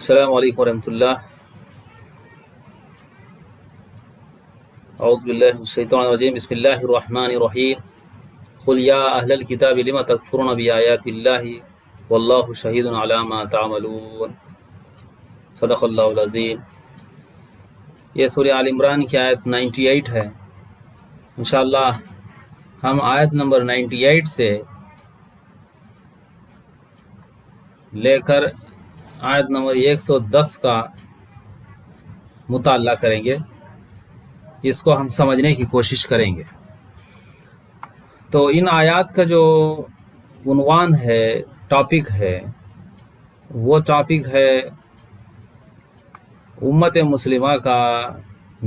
السلام علیکم ورحمۃ اللہ. اعوذ باللہ من الشیطان الرجیم. بسم اللہ الرحمن الرحیم. قل یا اہل الکتاب لم تکفرون بآیات اللہ واللہ شہید علی ما تعملون. صدق اللہ العظیم. یہ سورہ آل عمران کی آیت 98 ہے. انشاءاللہ ہم آیت نمبر 98 سے لے کر آیت نمبر 110 کا مطالعہ کریں گے. اس کو ہم سمجھنے کی کوشش کریں گے. تو ان آیات کا جو عنوان ہے، ٹاپک ہے، وہ ٹاپک ہے امت مسلمہ کا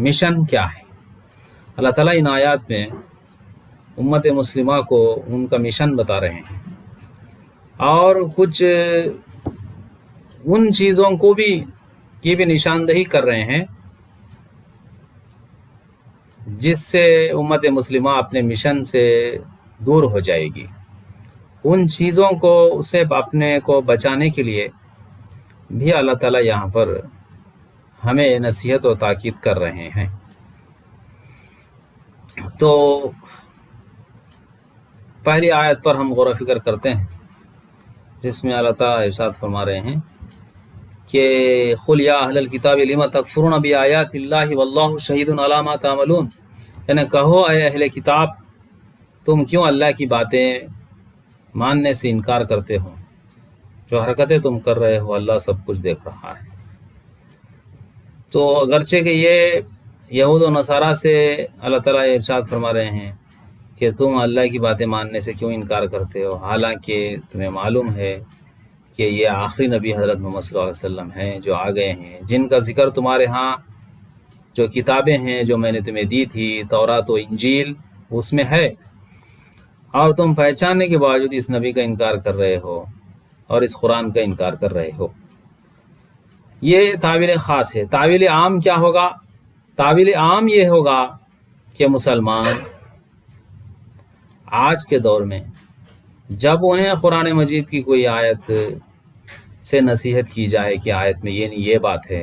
مشن کیا ہے. اللہ تعالیٰ ان آیات میں امت مسلمہ کو ان کا مشن بتا رہے ہیں اور کچھ ان چیزوں کو کی بھی نشاندہی کر رہے ہیں جس سے امت مسلمہ اپنے مشن سے دور ہو جائے گی. ان چیزوں کو اسے اپنے کو بچانے کے لیے بھی اللہ تعالیٰ یہاں پر ہمیں نصیحت و تاکید کر رہے ہیں. تو پہلی آیت پر ہم غور و فکر کرتے ہیں، جس میں اللہ تعالیٰ ارشاد فرما رہے ہیں کہ قل یا اہل الکتاب لم تکفرون بآیات اللہ واللہ شہید علی ما تعملون. یعنی کہو اے اہل کتاب، تم کیوں اللہ کی باتیں ماننے سے انکار کرتے ہو؟ جو حرکتیں تم کر رہے ہو اللہ سب کچھ دیکھ رہا ہے. تو اگرچہ کہ یہ یہود و نصارہ سے اللہ تعالیٰ ارشاد فرما رہے ہیں کہ تم اللہ کی باتیں ماننے سے کیوں انکار کرتے ہو، حالانکہ تمہیں معلوم ہے کہ یہ آخری نبی حضرت محمد صلی اللہ علیہ وسلم ہیں جو آ گئے ہیں، جن کا ذکر تمہارے ہاں جو کتابیں ہیں جو میں نے تمہیں دی تھی، تورات و انجیل، اس میں ہے، اور تم پہچاننے کے باوجود اس نبی کا انکار کر رہے ہو اور اس قرآن کا انکار کر رہے ہو. یہ تعبیر خاص ہے. تعبیر عام کیا ہوگا؟ تعبیر عام یہ ہوگا کہ مسلمان آج کے دور میں جب انہیں قرآن مجید کی کوئی آیت سے نصیحت کی جائے کہ آیت میں یہ نہیں یہ بات ہے،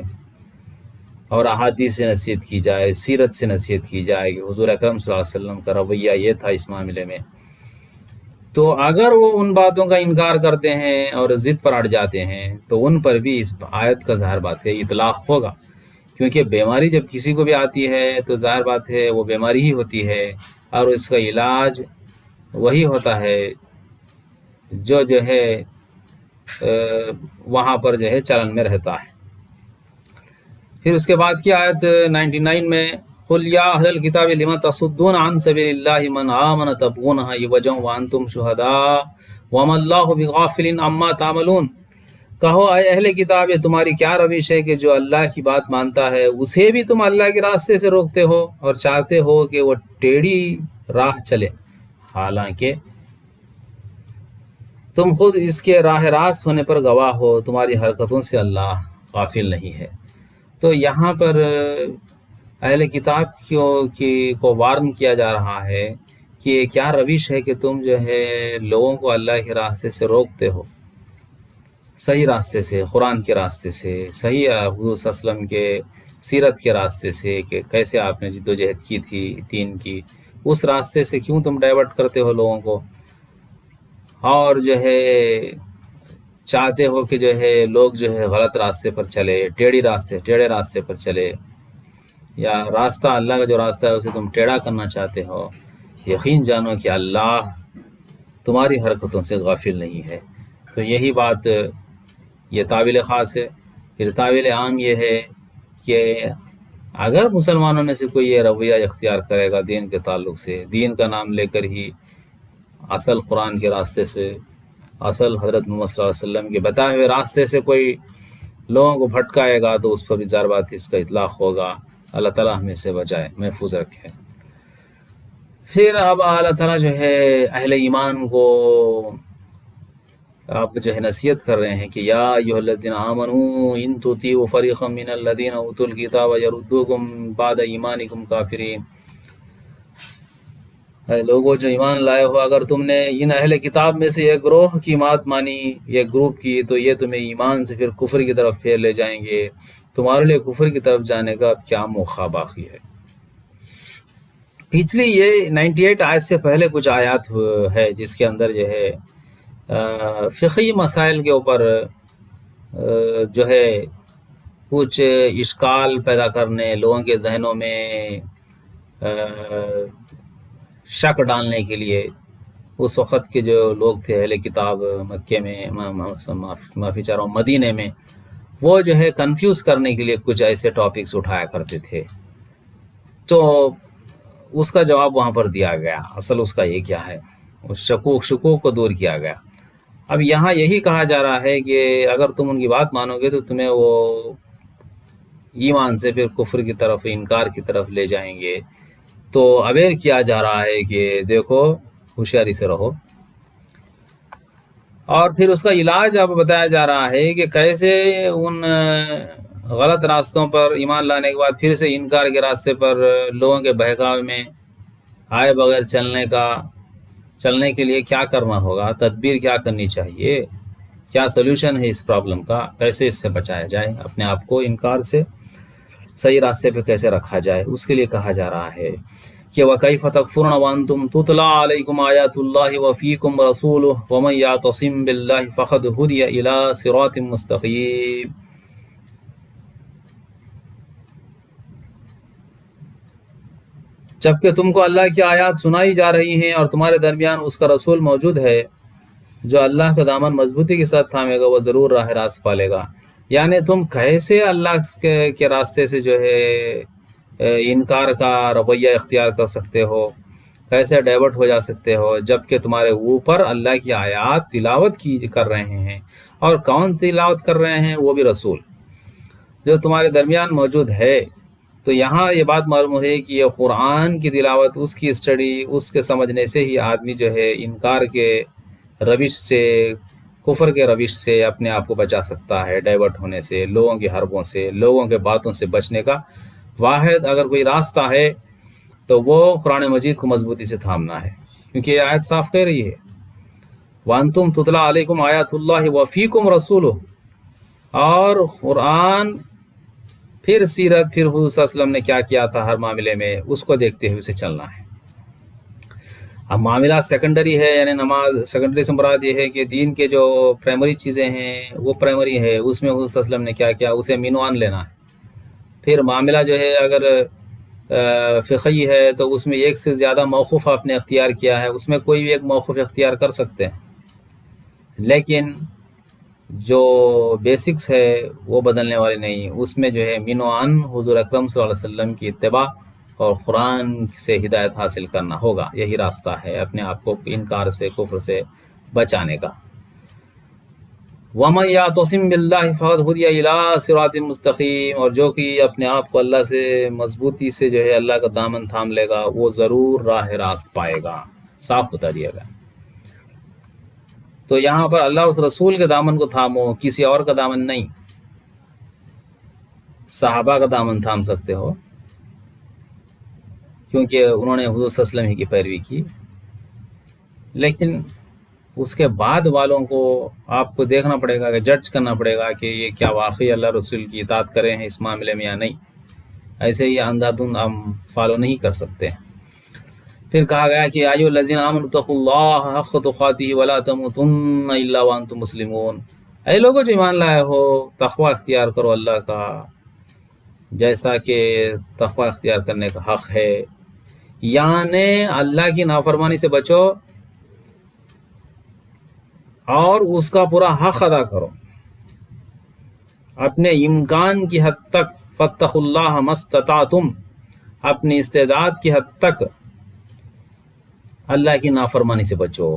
اور احادیث سے نصیحت کی جائے، سیرت سے نصیحت کی جائے کہ حضور اکرم صلی اللہ علیہ وسلم کا رویہ یہ تھا اس معاملے میں، تو اگر وہ ان باتوں کا انکار کرتے ہیں اور ضد پر اڑ جاتے ہیں تو ان پر بھی اس آیت کا ظاہر بات ہے اطلاق ہوگا. کیونکہ بیماری جب کسی کو بھی آتی ہے تو ظاہر بات ہے وہ بیماری ہی ہوتی ہے، اور اس کا علاج وہی ہوتا ہے جو ہے وہاں پر جو ہے چلن میں رہتا ہے. پھر اس کے بعد کی آیت 99 میں قل یا اہل الکتاب لم تصدون عن سبیل اللہ من آمن تبغونها عوجا وانتم شہداء وما اللہ بغافل عما تعملون. کہو اے اہل کتاب، یہ تمہاری کیا روش ہے کہ جو اللہ کی بات مانتا ہے اسے بھی تم اللہ کے راستے سے روکتے ہو اور چاہتے ہو کہ وہ ٹیڑھی راہ چلے، حالانکہ تم خود اس کے راہ راست ہونے پر گواہ ہو. تمہاری حرکتوں سے اللہ غافل نہیں ہے. تو یہاں پر اہل کتاب کو وارن کیا جا رہا ہے کہ یہ کیا روش ہے کہ تم جو ہے لوگوں کو اللہ کے راستے سے روکتے ہو، صحیح راستے سے، قرآن کے راستے سے، صحیح حضور صلی اللہ علیہ وسلم کے سیرت کے راستے سے کہ کیسے آپ نے جد و جہد کی تھی دین کی، اس راستے سے کیوں تم ڈائیورٹ کرتے ہو لوگوں کو، اور جو ہے چاہتے ہو کہ جو ہے لوگ جو ہے غلط راستے پر چلے، ٹیڑھے راستے پر چلے، یا راستہ اللہ کا جو راستہ ہے اسے تم ٹیڑھا کرنا چاہتے ہو. یقین جانو کہ اللہ تمہاری حرکتوں سے غافل نہیں ہے. تو یہی بات یہ تعویل خاص ہے. پھر تعویل عام یہ ہے کہ اگر مسلمانوں میں سے کوئی یہ رویہ اختیار کرے گا دین کے تعلق سے، دین کا نام لے کر ہی اصل قرآن کے راستے سے، اصل حضرت محمد صلی اللہ علیہ وسلم کے بتائے ہوئے راستے سے کوئی لوگوں کو بھٹکائے گا تو اس پر بھی ظاہر بات اس کا اطلاق ہوگا. اللہ تعالیٰ ہمیں سے بچائے، محفوظ رکھے. پھر اب اللہ تعالیٰ جو ہے اہل ایمان کو آپ جو ہے نصیحت کر رہے ہیں کہ یا ایھا الذین آمنوا ان تطیعوا فریقا من الذین اوتوا الکتاب یردوکم بعد ایمانکم کافرین. اے لوگوں جو ایمان لائے ہو، اگر تم نے ان اہل کتاب میں سے ایک گروہ کی بات مانی، ایک گروپ کی، تو یہ تمہیں ایمان سے پھر کفر کی طرف پھیر لے جائیں گے، تمہارے لیے کفر کی طرف جانے کا اب کیا موقع باقی ہے۔ پچھلی یہ 98 آیت سے پہلے کچھ آیات ہے جس کے اندر جو ہے فقہی مسائل کے اوپر جو ہے کچھ اشکال پیدا کرنے، لوگوں کے ذہنوں میں شک ڈالنے کے لیے اس وقت کے جو لوگ تھے اہل کتاب مکے میں، معافی چاہ رہا ہوں، مدینے میں، وہ جو ہے کنفیوز کرنے کے لیے کچھ ایسے ٹاپکس اٹھایا کرتے تھے، تو اس کا جواب وہاں پر دیا گیا۔ اصل اس کا یہ کیا ہے، اس شکوک کو دور کیا گیا۔ اب یہاں یہی کہا جا رہا ہے کہ اگر تم ان کی بات مانو گے تو تمہیں وہ ایمان سے پھر کفر کی طرف، انکار کی طرف لے جائیں گے، تو اویئر کیا جا رہا ہے کہ دیکھو ہوشیاری سے رہو۔ اور پھر اس کا علاج اب بتایا جا رہا ہے کہ کیسے ان غلط راستوں پر ایمان لانے کے بعد پھر سے انکار کے راستے پر لوگوں کے بہکاوے میں آئے بغیر چلنے کے لیے کیا کرنا ہوگا، تدبیر کیا کرنی چاہیے، کیا سولوشن ہے اس پرابلم کا، کیسے اس سے بچایا جائے، اپنے آپ کو انکار سے صحیح راستے پہ کیسے رکھا جائے، اس کے لیے کہا جا رہا ہے کہ وَكَيْفَ تَكْفُرُونَ وَأَنْتُمْ تُتْلَىٰ عَلَيْكُمْ آيَاتُ اللَّهِ وَفِيكُمْ رَسُولُهُ وَمَنْ يَعْتَصِمْ بِاللَّهِ فَقَدْ هُدِيَ إِلَىٰ صِرَاطٍ مُّسْتَقِيمٍ۔ جبکہ تم کو اللہ کی آیات سنائی جا رہی ہیں اور تمہارے درمیان اس کا رسول موجود ہے، جو اللہ کا دامن مضبوطی کے ساتھ تھامے گا وہ ضرور راہ راست پالے گا۔ یعنی تم کیسے اللہ کے راستے سے جو ہے انکار کا رویہ اختیار کر سکتے ہو، کیسے ڈائیورٹ ہو جا سکتے ہو، جبکہ تمہارے اوپر اللہ کی آیات تلاوت کر رہے ہیں، اور کون تلاوت کر رہے ہیں؟ وہ بھی رسول جو تمہارے درمیان موجود ہے۔ تو یہاں یہ بات معلوم ہے کہ یہ قرآن کی تلاوت، اس کی اسٹڈی، اس کے سمجھنے سے ہی آدمی جو ہے انکار کے روش سے، کفر کے روش سے اپنے آپ کو بچا سکتا ہے، ڈائیورٹ ہونے سے، لوگوں کی حربوں سے، لوگوں کے باتوں سے بچنے کا واحد اگر کوئی راستہ ہے تو وہ قرآن مجید کو مضبوطی سے تھامنا ہے، کیونکہ یہ آیت صاف کہہ رہی ہے وَأَنْتُمْ تُتْلَىٰ عَلَيْكُمْ آيَاتُ اللَّهِ وَفِيكُمْ رَسُولُهُ، اور قرآن، پھر سیرت، پھر حضور صلی اللہ علیہ وسلم نے کیا کیا تھا ہر معاملے میں، اس کو دیکھتے ہوئے اسے چلنا ہے۔ اب معاملہ سیکنڈری ہے، یعنی نماز سیکنڈری سے مراد یہ ہے کہ دین کے جو پرائمری چیزیں ہیں وہ پرائمری ہے، اس میں حضور صلی اللہ علیہ وسلم نے کیا کیا اسے مینوان لینا ہے۔ پھر معاملہ جو ہے اگر فقہی ہے تو اس میں ایک سے زیادہ موقف آپ نے اختیار کیا ہے، اس میں کوئی بھی ایک موقف اختیار کر سکتے ہیں، لیکن جو بیسکس ہے وہ بدلنے والی نہیں، اس میں جو ہے مینوان حضور اکرم صلی اللہ علیہ وسلم کی اتباع اور قرآن سے ہدایت حاصل کرنا ہوگا، یہی راستہ ہے اپنے آپ کو انکار سے، کفر سے بچانے کا۔ وَمَنْ يَعْتَصِمْ بِاللَّهِ فَقَدْ هُدِيَ إِلَىٰ صِرَاطٍ مُّسْتَقِيمٍ، اور جو کہ اپنے آپ کو اللہ سے مضبوطی سے جو ہے اللہ کا دامن تھام لے گا وہ ضرور راہ راست پائے گا، صاف بتا دیا گیا۔ تو یہاں پر اللہ اس رسول کے دامن کو تھامو، کسی اور کا دامن نہیں۔ صحابہ کا دامن تھام سکتے ہو کیونکہ انہوں نے حضور صلی اللہ علیہ وسلم ہی کی پیروی کی، لیکن اس کے بعد والوں کو آپ کو دیکھنا پڑے گا، کہ جج کرنا پڑے گا کہ یہ کیا واقعی اللہ رسول کی اطاعت کرے ہیں اس معاملے میں یا نہیں۔ ایسے ہی اندھا دھند ہم فالو نہیں کر سکتے۔ پھر کہا گیا کہ ایھا الذین آمنوا اتقوا اللہ حق تقاتہ ولا تموتن الا وانتم مسلمون، اے لوگوں جو ایمان لائے ہو تقوی اختیار کرو اللہ کا، جیسا کہ تقوی اختیار کرنے کا حق ہے، یعنی اللہ کی نافرمانی سے بچو اور اس کا پورا حق ادا کرو، اپنے امکان کی حد تک، فاتقوا اللہ ما استطعتم، اپنی استعداد کی حد تک اللہ کی نافرمانی سے بچو۔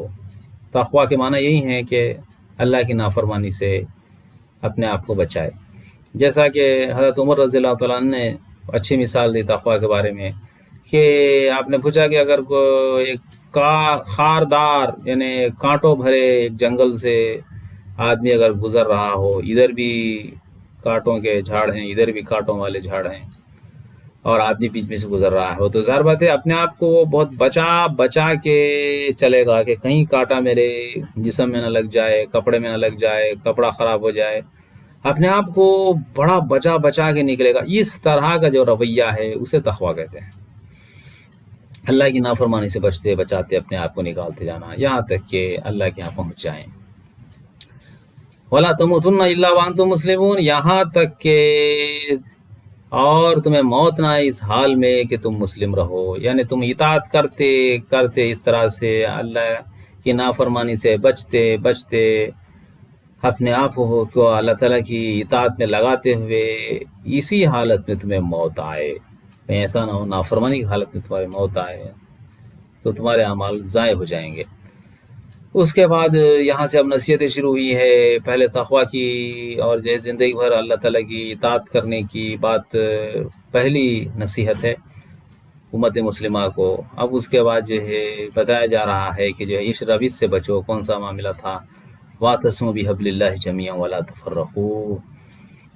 تقوی کے معنی یہی ہے کہ اللہ کی نافرمانی سے اپنے آپ کو بچائے، جیسا کہ حضرت عمر رضی اللہ تعالیٰ عنہ نے اچھی مثال دی تقوی کے بارے میں، کہ آپ نے پوچھا کہ اگر کوئی ایک خاردار یعنی کانٹوں بھرے ایک جنگل سے آدمی اگر گزر رہا ہو، ادھر بھی کانٹوں کے جھاڑ ہیں، ادھر بھی کانٹوں والے جھاڑ ہیں، اور آدمی بیچ میں سے گزر رہا ہو تو ظاہر بات ہے اپنے آپ کو وہ بہت بچا بچا کے چلے گا کہ کہیں کانٹا میرے جسم میں نہ لگ جائے، کپڑے میں نہ لگ جائے، کپڑا خراب ہو جائے، اپنے آپ کو بڑا بچا بچا کے نکلے گا۔ اس طرح کا جو رویہ ہے اسے تقویٰ کہتے ہیں۔ اللہ کی نافرمانی سے بچتے بچاتے اپنے آپ کو نکالتے جانا یہاں تک کہ اللہ کے یہاں پہنچ جائیں۔ وَلَا تَمُوتُنَّ إِلَّا وَأَنْتُمْ مُسْلِمُونَ، یہاں تک کہ اور تمہیں موت نہ آئے اس حال میں کہ تم مسلم رہو، یعنی تم اطاعت کرتے کرتے اس طرح سے اللہ کی نافرمانی سے بچتے بچتے اپنے آپ کو اللہ تعالیٰ کی اطاعت میں لگاتے ہوئے اسی حالت میں تمہیں موت آئے، کہیں ایسا نہ ہو نافرمانی کی حالت میں تمہاری موت آئے تو تمہارے اعمال ضائع ہو جائیں گے۔ اس کے بعد یہاں سے اب نصیحتیں شروع ہوئی ہے، پہلے تقویٰ کی اور جو ہے زندگی بھر اللہ تعالیٰ کی اطاعت کرنے کی بات پہلی نصیحت ہے امت مسلمہ کو۔ اب اس کے بعد جو ہے بتایا جا رہا ہے کہ جو ہے اس روش سے بچو۔ کون سا معاملہ تھا؟ وَاعْتَصِمُوا بِحَبْلِ اللَّهِ جَمِيعًا وَلَا تَفَرَّقُوا،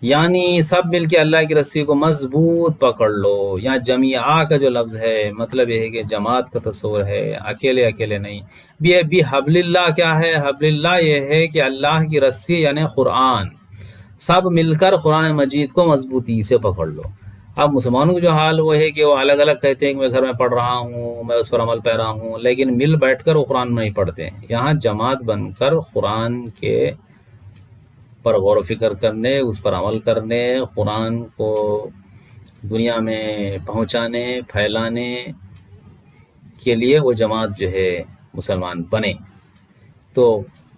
یعنی سب مل کے اللہ کی رسی کو مضبوط پکڑ لو۔ یہاں جمیعہ کا جو لفظ ہے مطلب یہ ہے کہ جماعت کا تصور ہے، اکیلے اکیلے نہیں۔ بحبل اللہ کیا ہے؟ حبل اللہ یہ ہے کہ اللہ کی رسی یعنی قرآن، سب مل کر قرآن مجید کو مضبوطی سے پکڑ لو۔ اب مسلمانوں کا جو حال وہ ہے کہ وہ الگ الگ کہتے ہیں کہ میں گھر میں پڑھ رہا ہوں، میں اس پر عمل پیرا ہوں، لیکن مل بیٹھ کر وہ قرآن نہیں پڑھتے ہیں۔ یہاں جماعت بن کر قرآن کے پر غور و فکر کرنے، اس پر عمل کرنے، قرآن کو دنیا میں پہنچانے پھیلانے کے لیے وہ جماعت جو ہے مسلمان بنے۔ تو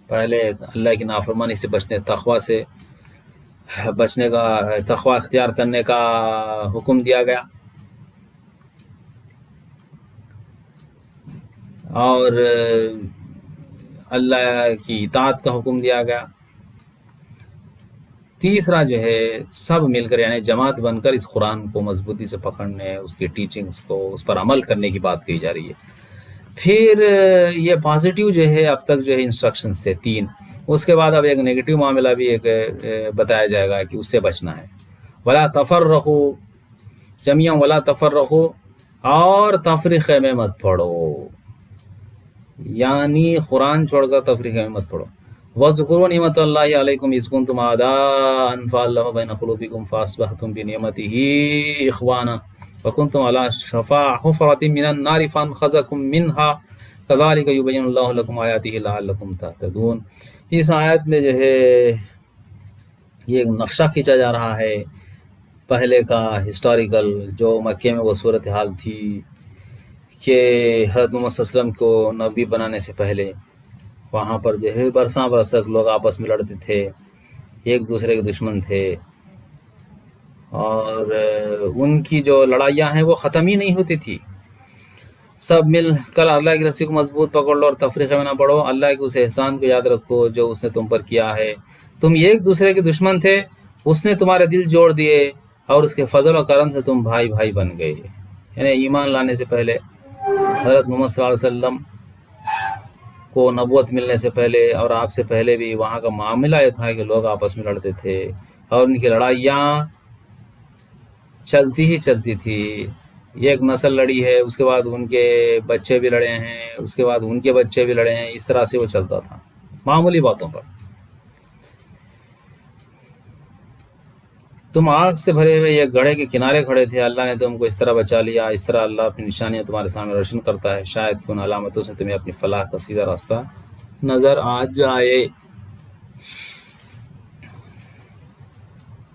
پہلے اللہ کی نافرمانی سے بچنے، تقویٰ سے بچنے کا، تقویٰ اختیار کرنے کا حکم دیا گیا، اور اللہ کی اطاعت کا حکم دیا گیا۔ تیسرا جو ہے سب مل کر یعنی جماعت بن کر اس قرآن کو مضبوطی سے پکڑنے، اس کی ٹیچنگز کو، اس پر عمل کرنے کی بات کہی جا رہی ہے۔ پھر یہ پازیٹیو جو ہے اب تک جو ہے انسٹرکشنز تھے 3، اس کے بعد اب ایک نیگیٹو معاملہ بھی ایک بتایا جائے گا کہ اس سے بچنا ہے۔ ولا تفرقوا جمیعا ولا تفرقوا، اور تفریقے میں مت پڑھو، یعنی قرآن چھوڑ کر تفریقے میں مت پڑھو۔ وَاذْكُرُوا نِعْمَتَ اللَّهِ عَلَيْكُمْ إِذْ كُنْتُمْ أَعْدَاءً فَأَلَّفَ بَيْنَ قُلُوبِكُمْ فَأَصْبَحْتُمْ بِنِعْمَتِهِ إِخْوَانًا وَكُنْتُمْ عَلَى شَفَا حُفْرَةٍ مِّنَ النَّارِ فَأَنْقَذَكُم مِّنْهَا كَذَلِكَ يُبَيِّنُ اللَّهُ لَكُمْ آيَاتِهِ لَعَلَّكُمْ تَهْتَدُونَ۔ اس آیت میں جو ہے یہ ایک نقشہ کھینچا جا رہا ہے پہلے کا ہسٹوریکل، جو مکے میں وہ صورتحال تھی کہ حضرت محمد صلی اللہ علیہ وسلم کو نبی بنانے سے پہلے وہاں پر جو ہے برساں برسک لوگ آپس میں لڑتے تھے، ایک دوسرے کے دشمن تھے، اور ان کی جو لڑائیاں ہیں وہ ختم ہی نہیں ہوتی تھی۔ سب مل کر اللہ کی رسی کو مضبوط پکڑ لو اور تفریقے میں نہ پڑو۔ اللہ کے اس احسان کو یاد رکھو جو اس نے تم پر کیا ہے۔ تم ایک دوسرے کے دشمن تھے، اس نے تمہارے دل جوڑ دیے، اور اس کے فضل و کرم سے تم بھائی بھائی بن گئے۔ یعنی ایمان لانے سے پہلے حضرت محمد صلی اللہ علیہ وسلم کو نبوت ملنے سے پہلے اور آپ سے پہلے بھی وہاں کا معاملہ یہ تھا کہ لوگ آپس میں لڑتے تھے، اور ان کی لڑائیاں چلتی ہی چلتی تھی۔ ایک نسل لڑی ہے، اس کے بعد ان کے بچے بھی لڑے ہیں، اس کے بعد ان کے بچے بھی لڑے ہیں، اس طرح سے وہ چلتا تھا معمولی باتوں پر۔ تم آگ سے بھرے ہوئے ایک گڑھے کے کنارے کھڑے تھے، اللہ نے تم کو اس طرح بچا لیا۔ اس طرح اللہ اپنی نشانیاں تمہارے سامنے روشن کرتا ہے، شاید کہ ان علامتوں سے تمہیں اپنی فلاح کا سیدھا راستہ نظر آ جائے۔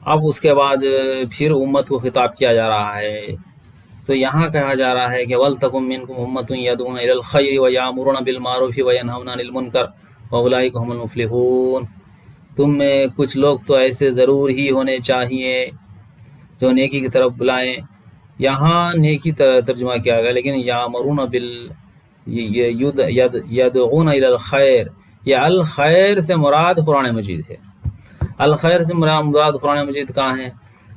اب اس کے بعد پھر امت کو خطاب کیا جا رہا ہے، تو یہاں کہا جا رہا ہے کہ وَلْتَكُن مِّنكُمْ أُمَّةٌ يَدْعُونَ إِلَى الْخَيْرِ وَيَأْمُرُونَ بِالْمَعْرُوفِ وَيَنْهَوْنَ عَنِ الْمُنكَرِ وَأُولَٰئِكَ هُمُ الْمُفْلِحُونَ۔ تم میں کچھ لوگ تو ایسے ضرور ہی ہونے چاہیے جو نیکی کی طرف بلائیں۔ یہاں نیکی ترجمہ کیا گیا، لیکن یامرون یدعون الی الخیر، یہ الخیر سے مراد قرآن مجید ہے۔ الخیر سے مراد قرآن مجید کہاں ہے؟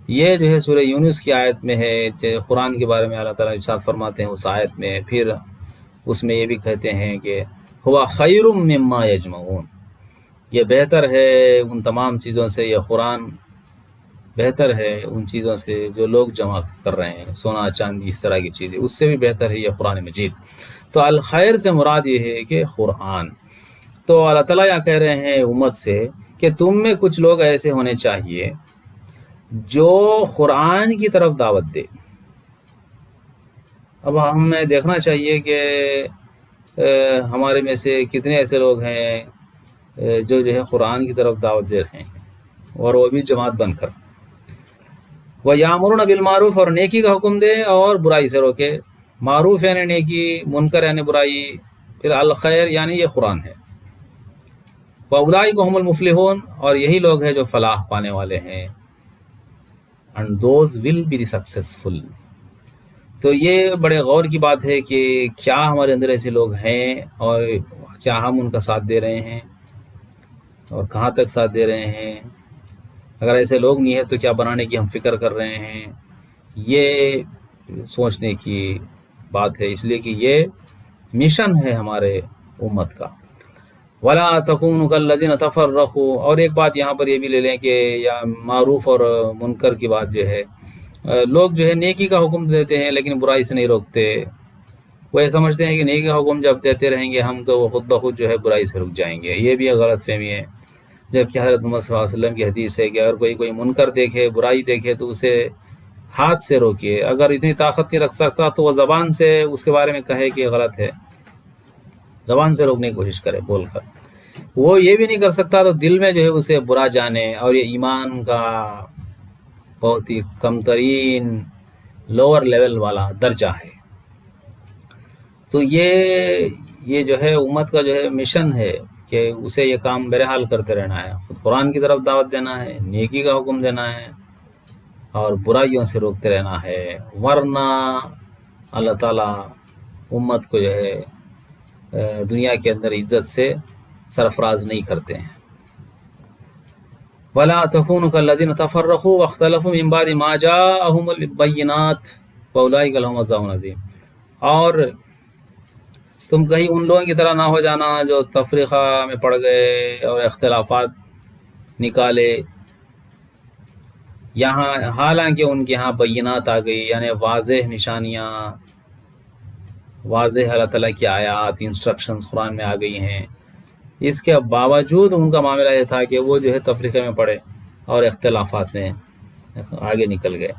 یہ جو ہے سورہ یونس کی آیت میں ہے، قرآن کے بارے میں اللہ تعالیٰ ارشاد فرماتے ہیں اس آیت میں، پھر اس میں یہ بھی کہتے ہیں کہ ہوا خیر مما یجمعون، یہ بہتر ہے ان تمام چیزوں سے، یہ قرآن بہتر ہے ان چیزوں سے جو لوگ جمع کر رہے ہیں، سونا چاندی اس طرح کی چیزیں، اس سے بھی بہتر ہے یہ قرآن مجید۔ تو الخیر سے مراد یہ ہے کہ قرآن۔ تو اللہ تعالیٰ یہاں کہہ رہے ہیں امت سے کہ تم میں کچھ لوگ ایسے ہونے چاہیے جو قرآن کی طرف دعوت دے۔ اب ہمیں دیکھنا چاہیے کہ ہمارے میں سے کتنے ایسے لوگ ہیں جو ہے قرآن کی طرف دعوت دے رہے ہیں، اور وہ بھی جماعت بن کر۔ وَيَأْمُرُونَ بِالْمَعْرُوفِ، اور نیکی کا حکم دے اور برائی سے روکے۔ معروف یعنی نیکی، منکر یعنی برائی، پھر الخیر یعنی یہ قرآن ہے۔ وَأُولَٰئِكَ هُمُ الْمُفْلِحُونَ، اور یہی لوگ ہیں جو فلاح پانے والے ہیں۔ And those will be the successful۔ تو یہ بڑے غور کی بات ہے کہ کیا ہمارے اندر ایسے لوگ ہیں اور کیا ہم ان کا ساتھ دے رہے ہیں اور کہاں تک ساتھ دے رہے ہیں۔ اگر ایسے لوگ نہیں ہیں تو کیا بنانے کی ہم فکر کر رہے ہیں، یہ سوچنے کی بات ہے، اس لیے کہ یہ مشن ہے ہمارے امت کا۔ وَلَا تَكُونُوا كَالَّذِينَ تَفَرَّقُوا، اور ایک بات یہاں پر یہ بھی لے لیں کہ یا معروف اور منکر کی بات جو ہے، لوگ جو ہے نیکی کا حکم دیتے ہیں لیکن برائی سے نہیں روکتے۔ وہ یہ سمجھتے ہیں کہ نیکی کا حکم جب دیتے رہیں گے ہم تو وہ خود بخود جو ہے برائی سے رک جائیں گے، یہ بھی ایک غلط فہمی ہے۔ جبکہ حضرت محمد صلی اللہ علیہ وسلم کی حدیث ہے کہ اگر کوئی منکر دیکھے، برائی دیکھے تو اسے ہاتھ سے روکیے، اگر اتنی طاقت نہیں رکھ سکتا تو وہ زبان سے اس کے بارے میں کہے کہ غلط ہے، زبان سے روکنے کی کوشش کرے بول کر۔ وہ یہ بھی نہیں کر سکتا تو دل میں جو ہے اسے برا جانے، اور یہ ایمان کا بہت ہی کم ترین لوور لیول والا درجہ ہے۔ تو یہ جو ہے امت کا جو ہے مشن ہے کہ اسے یہ کام بہرحال کرتے رہنا ہے، خود قرآن کی طرف دعوت دینا ہے، نیکی کا حکم دینا ہے اور برائیوں سے روکتے رہنا ہے، ورنہ اللہ تعالیٰ امت کو جو ہے دنیا کے اندر عزت سے سرفراز نہیں کرتے ہیں۔ وَلَا تَكُونُوا كَالَّذِينَ تَفَرَّقُوا وَاخْتَلَفُوا مِن بَعْدِ مَا جَاءَهُمُ الْبَيِّنَاتُ وَأُولَٰئِكَ لَهُمْ عَذَابٌ عَظِيمٌ، اور تم کہیں ان لوگوں کی طرح نہ ہو جانا جو تفریقہ میں پڑ گئے اور اختلافات نکالے، یہاں حالانکہ ان کے ہاں بینات آ گئی، یعنی واضح نشانیاں، واضح اللہ تعالیٰ کی آیات، انسٹرکشنز قرآن میں آ گئی ہیں، اس کے باوجود ان کا معاملہ یہ تھا کہ وہ جو ہے تفریقے میں پڑے اور اختلافات میں آگے نکل گئے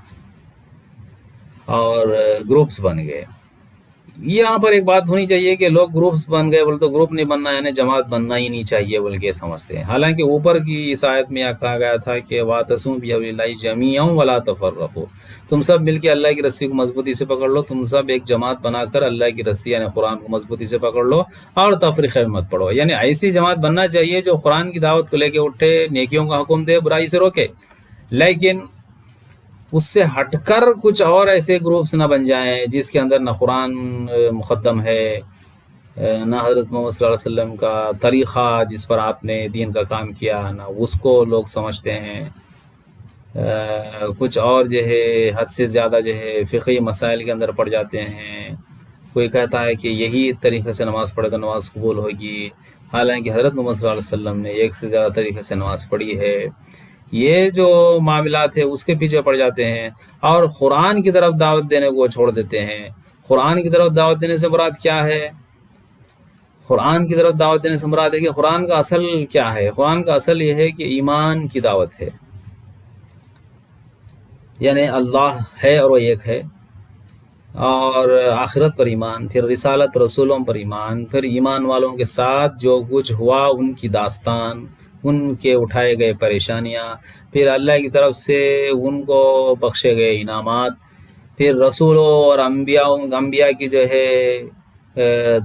اور گروپس بن گئے۔ یہاں پر ایک بات ہونی چاہیے کہ لوگ گروپس بن گئے بولے تو گروپ نہیں بننا یعنی جماعت بننا ہی نہیں چاہیے بول کے سمجھتے ہیں، حالانکہ اوپر کی اس آیت میں کہا گیا تھا کہ وَاعْتَصِمُوا بِحَبْلِ اللَّهِ جَمِيعًا وَلَا تَفَرَّقُوا، تم سب مل کے اللہ کی رسی کو مضبوطی سے پکڑ لو، تم سب ایک جماعت بنا کر اللہ کی رسی یعنی قرآن کو مضبوطی سے پکڑ لو اور تفریقے میں مت پڑو، یعنی ایسی جماعت بننا چاہیے جو قرآن کی دعوت کو لے کے اٹھے، نیکیوں کا حکم دے، برائی سے روکے، لیکن اس سے ہٹ کر کچھ اور ایسے گروپس نہ بن جائیں جس کے اندر نہ قرآن مقدم ہے، نہ حضرت محمد صلی اللہ علیہ وسلم کا طریقہ جس پر آپ نے دین کا کام کیا، نہ اس کو لوگ سمجھتے ہیں، کچھ اور جو ہے حد سے زیادہ جو ہے فقہی مسائل کے اندر پڑ جاتے ہیں، کوئی کہتا ہے کہ یہی طریقے سے نماز پڑھے تو نماز قبول ہوگی، حالانکہ حضرت محمد صلی اللہ علیہ وسلم نے ایک سے زیادہ طریقے سے نماز پڑھی ہے۔ یہ جو معاملات ہے اس کے پیچھے پڑ جاتے ہیں اور قرآن کی طرف دعوت دینے کو چھوڑ دیتے ہیں۔ قرآن کی طرف دعوت دینے سے مراد کیا ہے؟ قرآن کی طرف دعوت دینے سے مراد ہے کہ قرآن کا اصل کیا ہے؟ قرآن کا اصل یہ ہے کہ ایمان کی دعوت ہے، یعنی اللہ ہے اور وہ ایک ہے، اور آخرت پر ایمان، پھر رسالت رسولوں پر ایمان، پھر ایمان والوں کے ساتھ جو کچھ ہوا ان کی داستان، ان کے اٹھائے گئے پریشانیاں، پھر اللہ کی طرف سے ان کو بخشے گئے انعامات، پھر رسولوں اور انبیاء کی جو ہے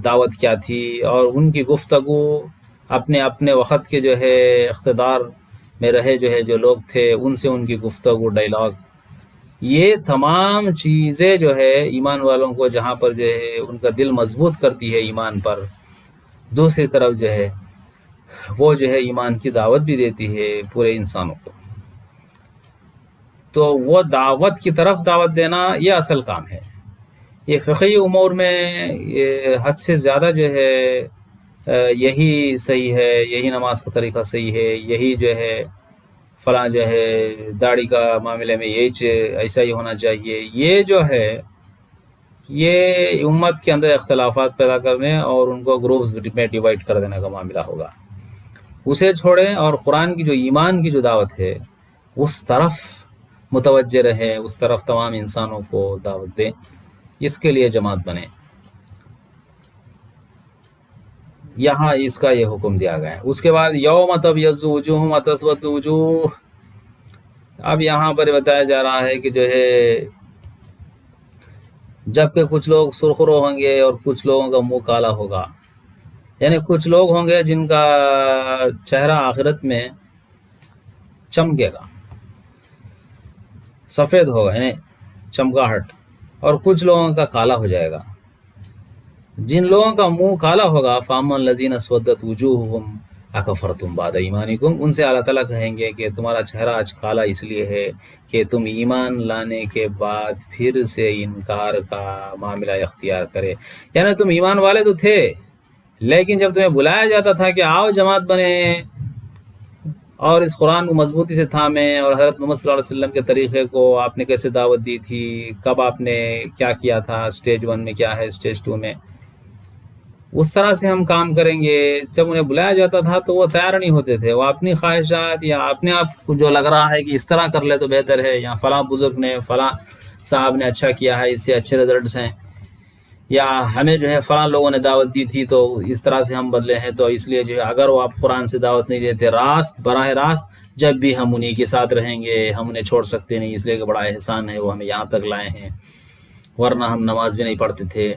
دعوت کیا تھی، اور ان کی گفتگو اپنے اپنے وقت کے جو ہے اقتدار میں رہے جو ہے جو لوگ تھے ان سے ان کی گفتگو، ڈائلاگ، یہ تمام چیزیں جو ہے ایمان والوں کو جہاں پر جو ہے ان کا دل مضبوط کرتی ہے ایمان پر، دوسری طرف جو ہے وہ جو ہے ایمان کی دعوت بھی دیتی ہے پورے انسانوں کو۔ تو وہ دعوت کی طرف دعوت دینا یہ اصل کام ہے۔ یہ فقہی امور میں یہ حد سے زیادہ جو ہے یہی صحیح ہے، یہی نماز کا طریقہ صحیح ہے، یہی جو ہے فلاں جو ہے داڑھی کا معاملے میں ایسا ہی ہونا چاہیے، یہ جو ہے یہ امت کے اندر اختلافات پیدا کرنے اور ان کو گروپس میں ڈیوائڈ کر دینے کا معاملہ ہوگا۔ اسے چھوڑیں اور قرآن کی جو ایمان کی جو دعوت ہے اس طرف متوجہ رہے، اس طرف تمام انسانوں کو دعوت دیں، اس کے لیے جماعت بنے۔ یہاں اس کا یہ حکم دیا گیا ہے۔ اس کے بعد یوم تبیض وجوہ وتسود وجوہ، اب یہاں پر بتایا جا رہا ہے کہ جو ہے جب کہ کچھ لوگ سرخرو ہوں گے اور کچھ لوگوں کا منہ کالا ہوگا، یعنی کچھ لوگ ہوں گے جن کا چہرہ آخرت میں چمکے گا، سفید ہوگا یعنی چمکاہٹ، اور کچھ لوگوں کا کالا ہو جائے گا۔ جن لوگوں کا منہ کالا ہوگا فَأَمَّا الَّذِينَ اسْوَدَّتْ وُجُوهُهُمْ أَكَفَرْتُمْ بَعْدَ إِيمَانِكُمْ، ان سے اللہ تعالیٰ کہیں گے کہ تمہارا چہرہ آج کالا اس لیے ہے کہ تم ایمان لانے کے بعد پھر سے انکار کا معاملہ اختیار کرے۔ یعنی تم ایمان والے تو تھے، لیکن جب تمہیں بلایا جاتا تھا کہ آؤ جماعت بنے اور اس قرآن کو مضبوطی سے تھامیں، اور حضرت محمد صلی اللہ علیہ وسلم کے طریقے کو آپ نے کیسے دعوت دی تھی، کب آپ نے کیا کیا تھا، سٹیج 1 میں کیا ہے، سٹیج 2 میں، اس طرح سے ہم کام کریں گے۔ جب انہیں بلایا جاتا تھا تو وہ تیار نہیں ہوتے تھے، وہ اپنی خواہشات یا اپنے آپ کو جو لگ رہا ہے کہ اس طرح کر لے تو بہتر ہے، یا فلاں بزرگ نے فلاں صاحب نے اچھا کیا ہے، اس سے اچھے رزلٹس ہیں، یا ہمیں جو ہے فلاں لوگوں نے دعوت دی تھی تو اس طرح سے ہم بدلے ہیں، تو اس لیے جو ہے اگر وہ آپ قرآن سے دعوت نہیں دیتے براہ راست، جب بھی ہم انہی کے ساتھ رہیں گے، ہم انہیں چھوڑ سکتے نہیں، اس لیے کہ بڑا احسان ہے وہ ہمیں یہاں تک لائے ہیں، ورنہ ہم نماز بھی نہیں پڑھتے تھے۔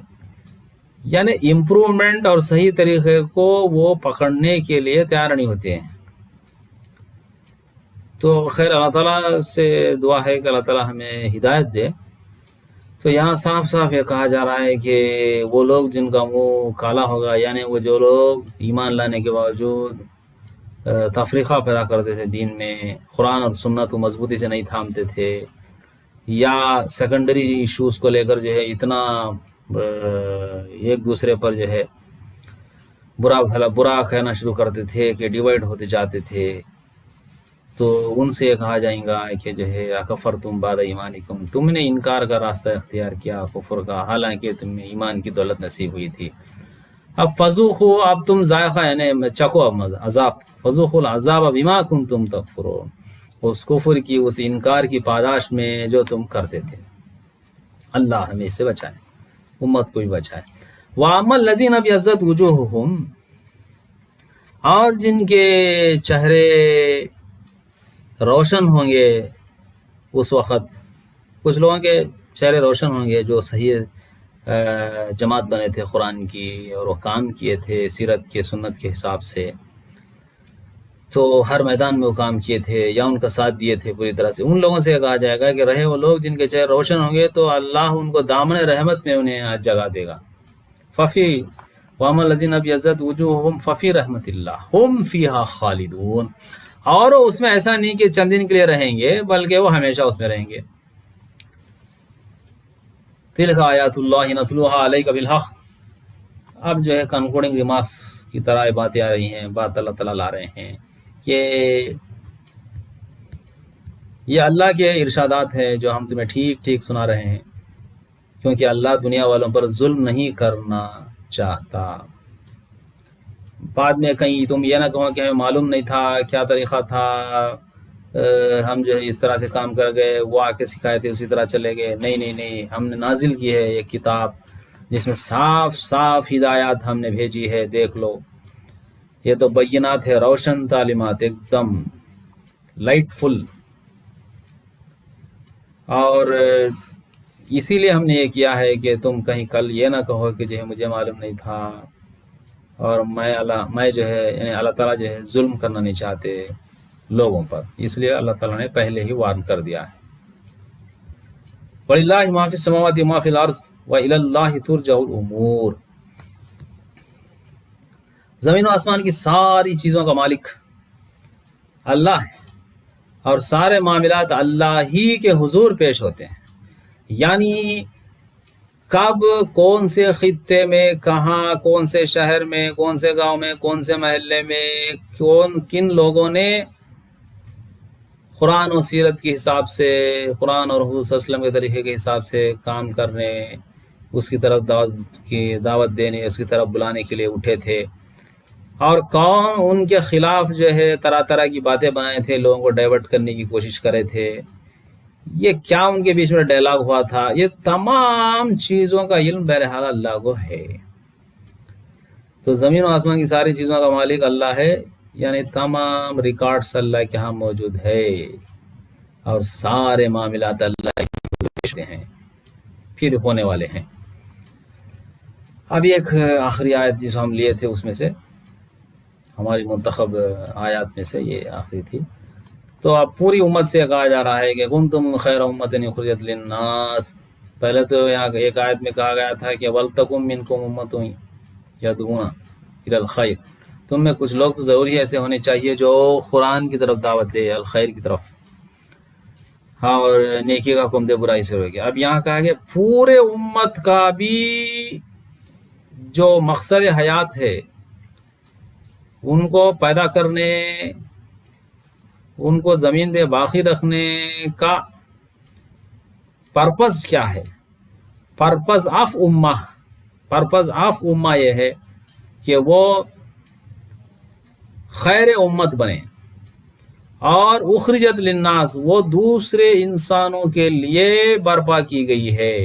یعنی امپرومنٹ اور صحیح طریقے کو وہ پکڑنے کے لیے تیار نہیں ہوتے ہیں۔ تو خیر اللہ تعالیٰ سے دعا ہے کہ اللہ تعالیٰ ہمیں ہدایت دے۔ تو یہاں صاف صاف یہ کہا جا رہا ہے کہ وہ لوگ جن کا منہ کالا ہوگا، یعنی وہ جو لوگ ایمان لانے کے باوجود تفریقہ پیدا کرتے تھے دین میں، قرآن اور سنت کو مضبوطی سے نہیں تھامتے تھے، یا سیکنڈری ایشوز کو لے کر جو ہے اتنا ایک دوسرے پر جو ہے برا کہنا شروع کرتے تھے کہ ڈیوائڈ ہوتے جاتے تھے، تو ان سے یہ کہا جائے گا کہ جو ہے اکفرتم بعد ایمانکم، تم نے انکار کا راستہ اختیار کیا کفر کا، حالانکہ تمہیں ایمان کی دولت نصیب ہوئی تھی۔ اب فذوقوا، اب تم ذائقہ یعنی چکو اب عذاب، فذوقوا العذاب بما کنتم تکفرون، اس کفر کی، اس انکار کی پاداش میں جو تم کرتے تھے۔ اللہ ہمیں اس سے بچائے، امت کو بھی بچائے۔ وَأَمَّا الَّذِينَ ابْيَضَّتْ وُجُوهُهُمْ، اور جن کے چہرے روشن ہوں گے اس وقت، کچھ لوگوں کے چہرے روشن ہوں گے جو صحیح جماعت بنے تھے قرآن کی، اور وہ کام کیے تھے سیرت کے سنت کے حساب سے، تو ہر میدان میں وہ کام کیے تھے یا ان کا ساتھ دیے تھے پوری طرح سے، ان لوگوں سے کہا جائے گا کہ رہے وہ لوگ جن کے چہرے روشن ہوں گے تو اللہ ان کو دامن رحمت میں انہیں جگہ دے گا۔ ففی وَأَمَّا الَّذِينَ ابْيَضَّتْ وُجُوهُهُمْ فَفِي رَحْمَةِ اللَّهِ هُمْ فِيهَا خَالِدُونَ، اور اس میں ایسا نہیں کہ چند دن کے لیے رہیں گے، بلکہ وہ ہمیشہ اس میں رہیں گے۔ تِلْكَ آیاتُ اللَّهِ نَتْلُوهَا عَلَيْكَ بِالْحَقِّ، اب جو ہے کنکلوڈنگ ریمارکس کی طرح یہ باتیں آ رہی ہیں، بات اللہ تعالیٰ لا رہے ہیں کہ یہ اللہ کے ارشادات ہیں جو ہم تمہیں ٹھیک ٹھیک سنا رہے ہیں، کیونکہ اللہ دنیا والوں پر ظلم نہیں کرنا چاہتا۔ بعد میں کہیں تم یہ نہ کہو کہ ہمیں معلوم نہیں تھا کیا طریقہ تھا، ہم جو ہے اس طرح سے کام کر گئے، وہ آ کے سکھائے تھے اسی طرح چلے گئے۔ نہیں نہیں نہیں، ہم نے نازل کی ہے ایک کتاب جس میں صاف صاف ہدایات ہم نے بھیجی ہے، دیکھ لو، یہ تو بینات ہے، روشن تعلیمات، ایک دم لائٹ فل، اور اسی لیے ہم نے یہ کیا ہے کہ تم کہیں کل یہ نہ کہو کہ جو ہے مجھے معلوم نہیں تھا، اور میں جو ہے یعنی اللہ تعالیٰ جو ہے ظلم کرنا نہیں چاہتے لوگوں پر، اس لیے اللہ تعالیٰ نے پہلے ہی وارن کر دیا ہے۔ وَلِلَّهِ مَا فِي السَّمَاوَاتِ وَمَا فِي الْأَرْضِ وَإِلَى اللَّهِ تُرْجَعُ الْأُمُورُ، زمین و آسمان کی ساری چیزوں کا مالک اللہ ہے، اور سارے معاملات اللہ ہی کے حضور پیش ہوتے ہیں، یعنی کب کون سے خطے میں، کہاں، کون سے شہر میں، کون سے گاؤں میں، کون سے محلے میں، کن لوگوں نے قرآن و سیرت کے حساب سے، قرآن اور حضور صلی اللہ علیہ وسلم کے طریقے کے حساب سے کام کرنے، اس کی طرف دعوت دینے، اس کی طرف بلانے کے لیے اٹھے تھے، اور کون ان کے خلاف جو ہے طرح طرح کی باتیں بنائے تھے، لوگوں کو ڈائیورٹ کرنے کی کوشش کرے تھے، یہ کیا ان کے بیچ میں ڈائلاگ ہوا تھا، یہ تمام چیزوں کا علم بہرحال اللہ کو ہے۔ تو زمین و آسمان کی ساری چیزوں کا مالک اللہ ہے، یعنی تمام ریکارڈز اللہ کے ہاں موجود ہے، اور سارے معاملات اللہ کے ہیں، پھر ہونے والے ہیں۔ اب ایک آخری آیت جس ہم لیے تھے اس میں سے، ہماری منتخب آیات میں سے یہ آخری تھی، تو اب پوری امت سے کہا جا رہا ہے کہ کنتم خیر امۃ اخرجت للناس۔ پہلے تو یہاں ایک آیت میں کہا گیا تھا کہ ولتکم منکم امۃ یدعون الی الخیر، تم میں کچھ لوگ تو ضروری ایسے ہونے چاہیے جو قرآن کی طرف دعوت دے، الخیر کی طرف، ہاں، اور نیکی کا حکم دے، برائی سے روکے۔ اب یہاں کہا کہ پورے امت کا بھی جو مقصد حیات ہے، ان کو پیدا کرنے، ان کو زمین پہ باقی رکھنے کا پرپز کیا ہے، پرپز آف امہ یہ ہے کہ وہ خیر امت بنے، اور اخرجت للناس وہ دوسرے انسانوں کے لیے برپا کی گئی ہے،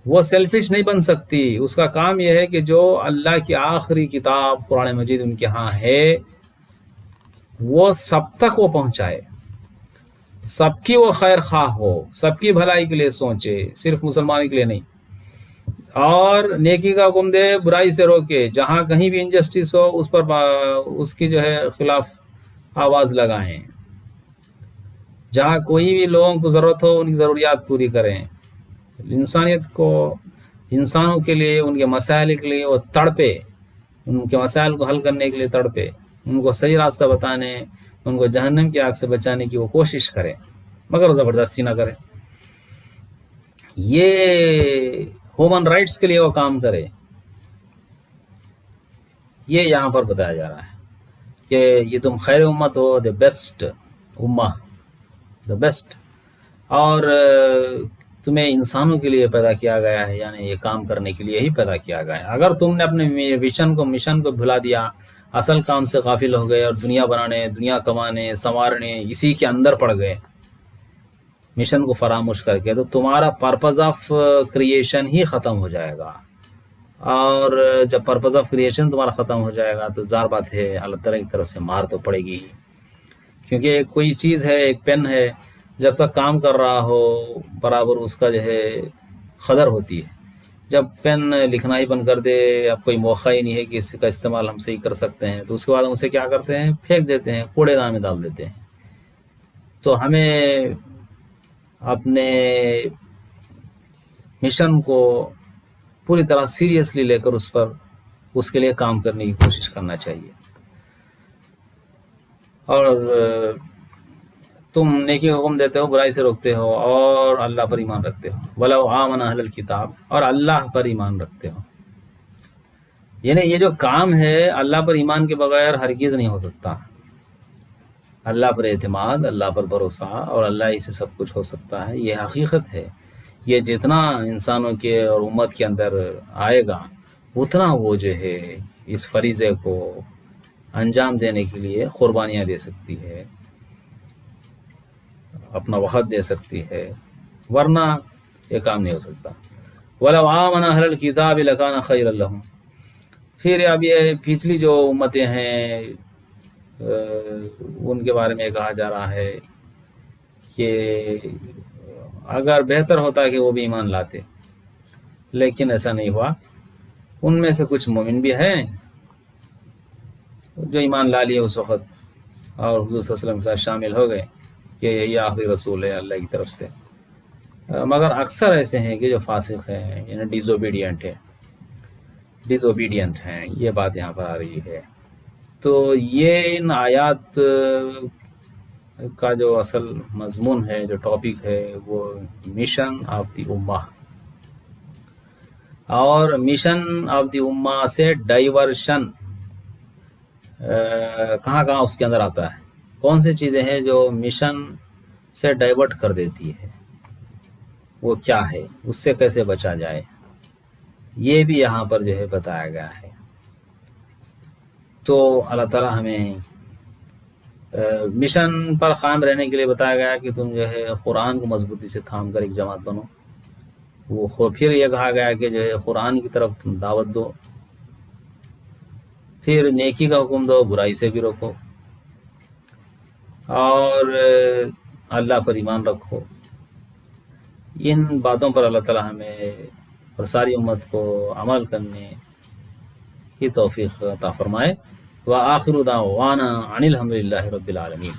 وہ سیلفش نہیں بن سکتی، اس کا کام یہ ہے کہ جو اللہ کی آخری کتاب قرآن مجید ان کے ہاں ہے وہ سب تک وہ پہنچائے، سب کی وہ خیر خواہ ہو، سب کی بھلائی کے لیے سوچے، صرف مسلمان کے لیے نہیں، اور نیکی کا حکم دے، برائی سے روکے، جہاں کہیں بھی انجسٹس ہو اس پر اس کی جو ہے خلاف آواز لگائیں، جہاں کوئی بھی لوگوں کو ضرورت ہو ان کی ضروریات پوری کریں، انسانیت کو، انسانوں کے لیے، ان کے مسائل کے لیے وہ تڑپے، ان کے مسائل کو حل کرنے کے لیے تڑپے، ان کو صحیح راستہ بتانے، ان کو جہنم کی آگ سے بچانے کی وہ کوشش کرے، مگر زبردستی نہ کرے، یہ ہیومن رائٹس کے لیے وہ کام کرے، یہ یہاں پر بتایا جا رہا ہے کہ یہ تم خیر امت ہو، دا بیسٹ امہ، دا بیسٹ، اور تمہیں انسانوں کے لیے پیدا کیا گیا ہے، یعنی یہ کام کرنے کے لیے ہی پیدا کیا گیا ہے۔ اگر تم نے اپنے مشن کو بھلا دیا، اصل کام سے غافل ہو گئے، اور دنیا بنانے، دنیا کمانے، سنوارنے، اسی کے اندر پڑ گئے، مشن کو فراموش کر کے، تو تمہارا پرپز آف کریشن ہی ختم ہو جائے گا، اور جب پرپز آف کریشن تمہارا ختم ہو جائے گا تو ظاہر بات ہے اللہ تعالیٰ کی طرف سے مار تو پڑے گی ہی، کیونکہ کوئی چیز ہے، ایک پین ہے، جب تک کام کر رہا ہو برابر اس کا جو ہے قدر ہوتی ہے، جب پین لکھنا ہی بند کر دے، اب کوئی موقع ہی نہیں ہے کہ اس کا استعمال ہم صحیح کر سکتے ہیں، تو اس کے بعد ہم اسے کیا کرتے ہیں، پھینک دیتے ہیں، کوڑے دان میں ڈال دیتے ہیں۔ تو ہمیں اپنے مشن کو پوری طرح سیریسلی لے کر اس کے لیے کام کرنے کی کوشش کرنا چاہیے، اور تم نیکی کا حکم دیتے ہو، برائی سے روکتے ہو، اور اللہ پر ایمان رکھتے ہو، وَلَوْ آمَنَ أَهْلُ الْكِتَابِ، اور اللہ پر ایمان رکھتے ہو، یعنی یہ جو کام ہے اللہ پر ایمان کے بغیر ہرگز نہیں ہو سکتا، اللہ پر اعتماد، اللہ پر بھروسہ، اور اللہ ہی سے سب کچھ ہو سکتا ہے، یہ حقیقت ہے۔ یہ جتنا انسانوں کے اور امت کے اندر آئے گا اتنا وہ جو ہے اس فریضے کو انجام دینے کے لیے قربانیاں دے سکتی ہے، اپنا وقت دے سکتی ہے، ورنہ یہ کام نہیں ہو سکتا۔ وَلَوْ آمَنَ أَهْلُ الْكِتَابِ لَكَانَ خَيْرًا لَهُمْ۔ پھر اب یہ پچھلی جو امتیں ہیں ان کے بارے میں کہا جا رہا ہے کہ اگر بہتر ہوتا کہ وہ بھی ایمان لاتے، لیکن ایسا نہیں ہوا، ان میں سے کچھ مومن بھی ہیں جو ایمان لا لیے اس وقت، اور حضور صلی اللہ علیہ وسلم کے ساتھ شامل ہو گئے کہ یہی آخری رسول ہے اللہ کی طرف سے، مگر اکثر ایسے ہیں کہ جو فاسق ہیں، یعنی ڈس اوبیڈینٹ ہیں، یہ بات یہاں پر آ رہی ہے۔ تو یہ ان آیات کا جو اصل مضمون ہے، جو ٹاپک ہے، وہ مشن آف دی امہ، اور مشن آف دی امہ سے ڈائیورشن کہاں کہاں اس کے اندر آتا ہے، کون سی چیزیں ہیں جو مشن سے ڈائیورٹ کر دیتی ہے، وہ کیا ہے، اس سے کیسے بچا جائے، یہ بھی یہاں پر جو ہے بتایا گیا ہے۔ تو اللہ تعالیٰ ہمیں مشن پر قائم رہنے کے لیے بتایا گیا کہ تم جو ہے قرآن کو مضبوطی سے تھام کر ایک جماعت بنو۔ پھر یہ کہا گیا کہ جو ہے قرآن کی طرف تم دعوت دو، پھر نیکی کا حکم دو، برائی سے بھی روکو، اور اللہ پر ایمان رکھو۔ ان باتوں پر اللہ تعالیٰ ہمیں اور ساری امت کو عمل کرنے کی توفیق عطا فرمائے۔ وآخر دعوانا ان الحمد للہ رب العالمین۔